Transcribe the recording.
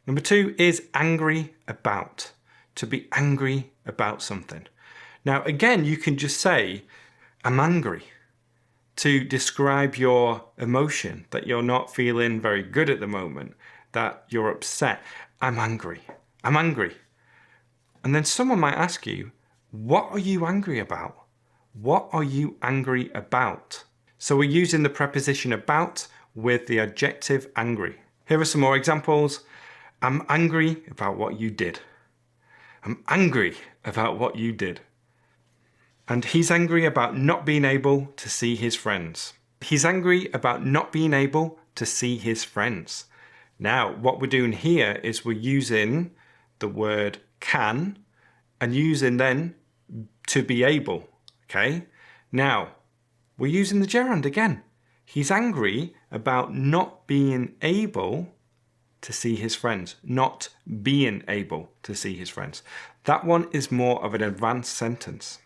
Number 2 is angry about. To be angry about something. Now, again, you can just say, I'm angry, to describe your emotion, that you're not feeling very good at the moment, that you're upset. I'm angry. I'm angry. And then someone might ask you, what are you angry about? What are you angry about? So we're using the preposition about with the adjective angry. Here are some more examples. I'm angry about what you did. I'm angry about what you did. And he's angry about not being able to see his friends. He's angry about not being able to see his friends. Now, what we're doing here is we're using the word can and using then to be able, okay? Now, we're using the gerund again. He's angry about not being able to see his friends, not being able to see his friends. That one is more of an advanced sentence.